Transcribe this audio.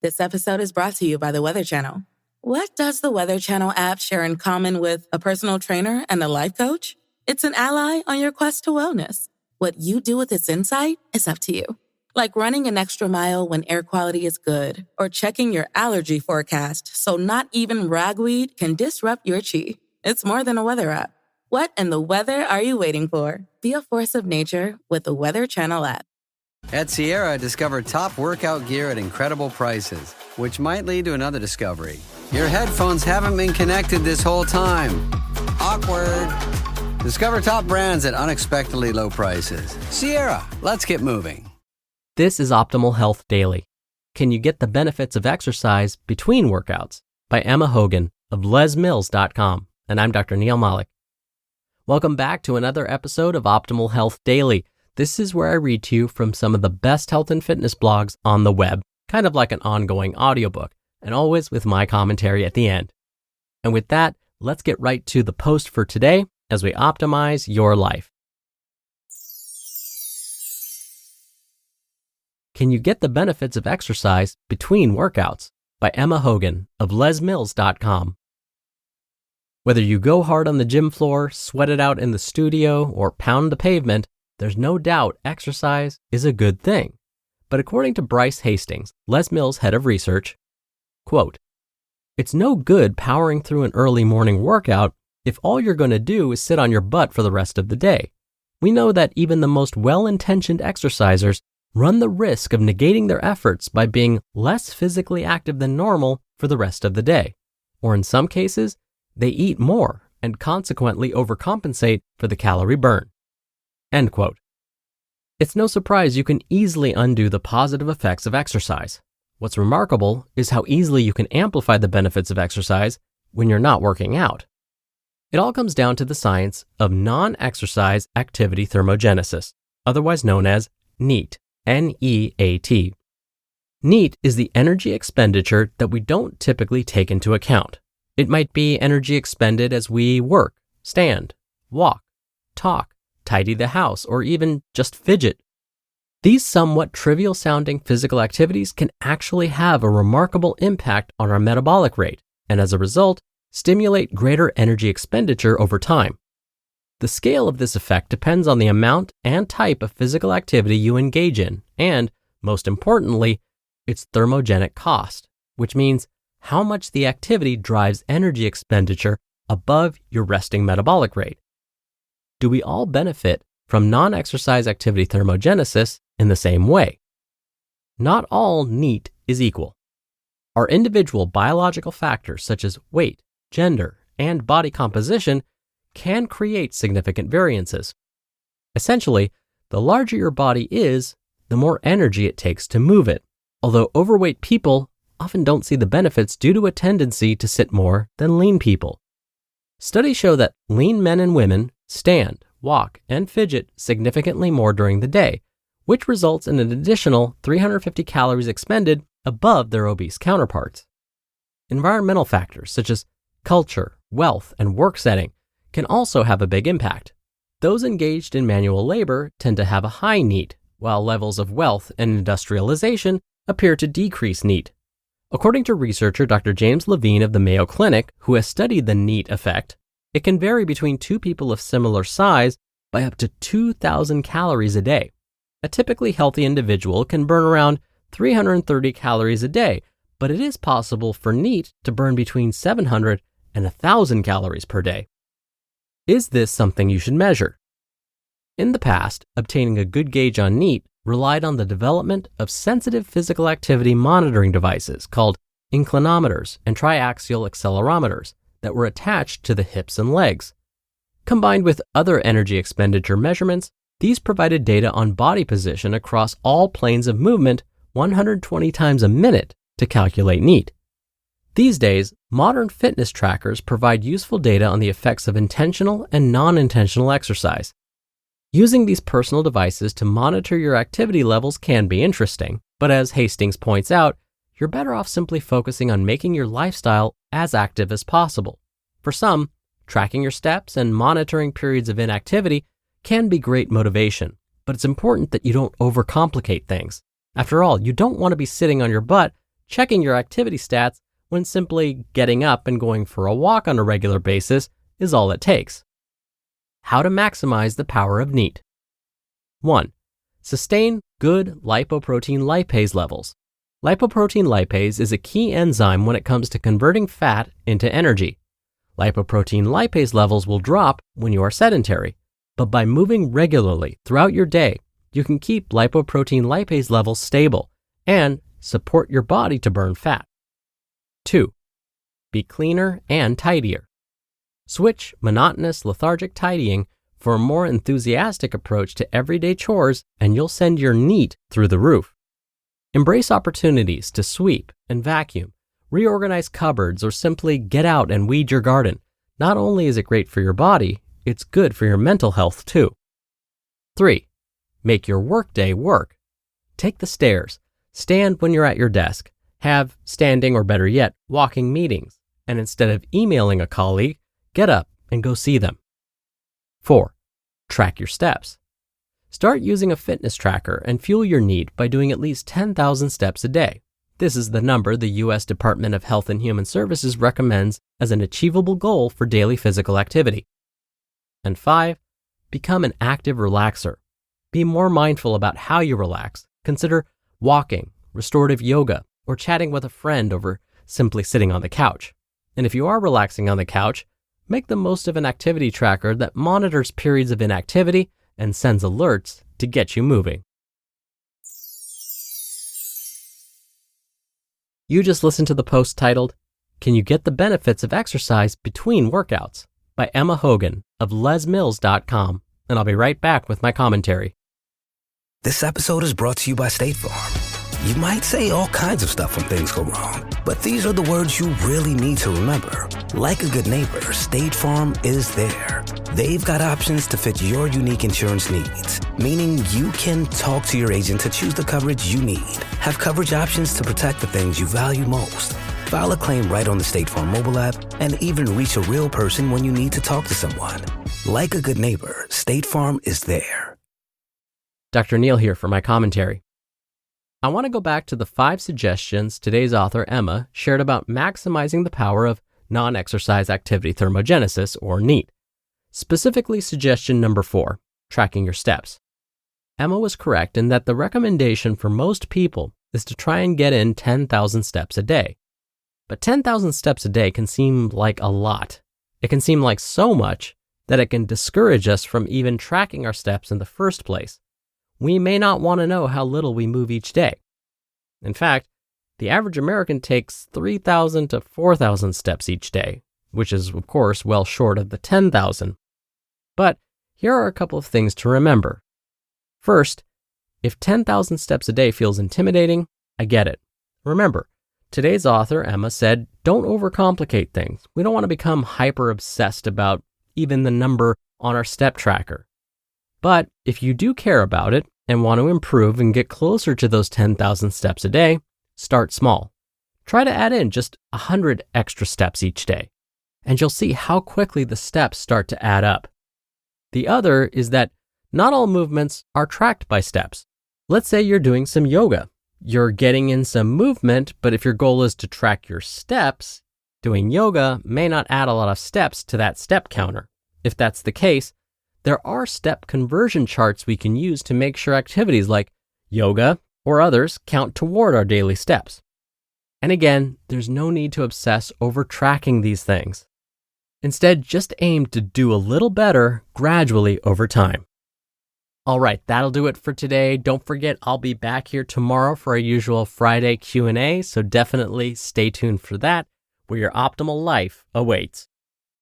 This episode is brought to you by the Weather Channel. What does the Weather Channel app share in common with a personal trainer and a life coach? It's an ally on your quest to wellness. What you do with its insight is up to you. Like running an extra mile when air quality is good, or checking your allergy forecast so not even ragweed can disrupt your chi. It's more than a weather app. What in the weather are you waiting for? Be a force of nature with the Weather Channel app. At Sierra, discover top workout gear at incredible prices, which might lead to another discovery. Your headphones haven't been connected this whole time. Awkward. Discover top brands at unexpectedly low prices. Sierra, let's get moving. This is Optimal Health Daily. Can you get the benefits of exercise between workouts? By Emma Hogan of lesmills.com. And I'm Dr. Neil Malik. Welcome back to another episode of Optimal Health Daily. This is where I read to you from some of the best health and fitness blogs on the web, kind of like an ongoing audiobook, and always with my commentary at the end. And with that, let's get right to the post for today as we optimize your life. Can you get the benefits of exercise between workouts? By Emma Hogan of lesmills.com. Whether you go hard on the gym floor, sweat it out in the studio, or pound the pavement, there's no doubt exercise is a good thing. But according to Bryce Hastings, Les Mills head of research, quote, "It's no good powering through an early morning workout if all you're going to do is sit on your butt for the rest of the day. We know that even the most well-intentioned exercisers run the risk of negating their efforts by being less physically active than normal for the rest of the day. Or in some cases, they eat more and consequently overcompensate for the calorie burn." End quote. It's no surprise you can easily undo the positive effects of exercise. What's remarkable is how easily you can amplify the benefits of exercise when you're not working out. It all comes down to the science of non-exercise activity thermogenesis, otherwise known as NEAT, N-E-A-T. NEAT is the energy expenditure that we don't typically take into account. It might be energy expended as we work, stand, walk, talk, tidy the house, or even just fidget. These somewhat trivial-sounding physical activities can actually have a remarkable impact on our metabolic rate, and as a result, stimulate greater energy expenditure over time. The scale of this effect depends on the amount and type of physical activity you engage in, and, most importantly, its thermogenic cost, which means how much the activity drives energy expenditure above your resting metabolic rate. Do we all benefit from non-exercise activity thermogenesis in the same way? Not all NEAT is equal. Our individual biological factors such as weight, gender, and body composition can create significant variances. Essentially, the larger your body is, the more energy it takes to move it, although overweight people often don't see the benefits due to a tendency to sit more than lean people. Studies show that lean men and women stand, walk, and fidget significantly more during the day, which results in an additional 350 calories expended above their obese counterparts. Environmental factors such as culture, wealth, and work setting can also have a big impact. Those engaged in manual labor tend to have a high NEAT, while levels of wealth and industrialization appear to decrease NEAT. According to researcher Dr. James Levine of the Mayo Clinic, who has studied the NEAT effect, it can vary between two people of similar size by up to 2,000 calories a day. A typically healthy individual can burn around 330 calories a day, but it is possible for NEAT to burn between 700 and 1,000 calories per day. Is this something you should measure? In the past, obtaining a good gauge on NEAT relied on the development of sensitive physical activity monitoring devices called inclinometers and triaxial accelerometers that were attached to the hips and legs. Combined with other energy expenditure measurements, these provided data on body position across all planes of movement 120 times a minute to calculate NEAT. These days, modern fitness trackers provide useful data on the effects of intentional and non-intentional exercise. Using these personal devices to monitor your activity levels can be interesting, but as Hastings points out, you're better off simply focusing on making your lifestyle as active as possible. For some, tracking your steps and monitoring periods of inactivity can be great motivation, but it's important that you don't overcomplicate things. After all, you don't want to be sitting on your butt checking your activity stats when simply getting up and going for a walk on a regular basis is all it takes. How to maximize the power of NEAT. 1. Sustain good lipoprotein lipase levels. Lipoprotein lipase is a key enzyme when it comes to converting fat into energy. Lipoprotein lipase levels will drop when you are sedentary, but by moving regularly throughout your day, you can keep lipoprotein lipase levels stable and support your body to burn fat. 2. Be cleaner and tidier. Switch monotonous lethargic tidying for a more enthusiastic approach to everyday chores, and you'll send your NEAT through the roof. Embrace opportunities to sweep and vacuum, reorganize cupboards, or simply get out and weed your garden. Not only is it great for your body, it's good for your mental health too. 3. Make your workday work. Take the stairs. Stand when you're at your desk. Have standing, or better yet, walking meetings. And instead of emailing a colleague, get up and go see them. 4. Track your steps. Start using a fitness tracker and fuel your NEAT by doing at least 10,000 steps a day. This is the number the U.S. Department of Health and Human Services recommends as an achievable goal for daily physical activity. And 5. Become an active relaxer. Be more mindful about how you relax. Consider walking, restorative yoga, or chatting with a friend over simply sitting on the couch. And if you are relaxing on the couch, make the most of an activity tracker that monitors periods of inactivity and sends alerts to get you moving. You just listened to the post titled, "Can You Get the Benefits of Exercise Between Workouts?" by Emma Hogan of lesmills.com, and I'll be right back with my commentary. This episode is brought to you by State Farm. You might say all kinds of stuff when things go wrong, but these are the words you really need to remember. Like a good neighbor, State Farm is there. They've got options to fit your unique insurance needs, meaning you can talk to your agent to choose the coverage you need, have coverage options to protect the things you value most, file a claim right on the State Farm mobile app, and even reach a real person when you need to talk to someone. Like a good neighbor, State Farm is there. Dr. Neal here for my commentary. I want to go back to the 5 suggestions today's author, Emma, shared about maximizing the power of non-exercise activity thermogenesis, or NEAT. Specifically, suggestion number 4, tracking your steps. Emma was correct in that the recommendation for most people is to try and get in 10,000 steps a day. But 10,000 steps a day can seem like a lot. It can seem like so much that it can discourage us from even tracking our steps in the first place. We may not want to know how little we move each day. In fact, the average American takes 3,000 to 4,000 steps each day, which is, of course, well short of the 10,000. But here are a couple of things to remember. First, if 10,000 steps a day feels intimidating, I get it. Remember, today's author, Emma, said, don't overcomplicate things. We don't want to become hyper-obsessed about even the number on our step tracker. But if you do care about it and want to improve and get closer to those 10,000 steps a day, start small. Try to add in just 100 extra steps each day, and you'll see how quickly the steps start to add up. The other is that not all movements are tracked by steps. Let's say you're doing some yoga. You're getting in some movement, but if your goal is to track your steps, doing yoga may not add a lot of steps to that step counter. If that's the case, there are step conversion charts we can use to make sure activities like yoga or others count toward our daily steps. And again, there's no need to obsess over tracking these things. Instead, just aim to do a little better gradually over time. All right, that'll do it for today. Don't forget, I'll be back here tomorrow for our usual Friday Q&A, so definitely stay tuned for that, where your optimal life awaits.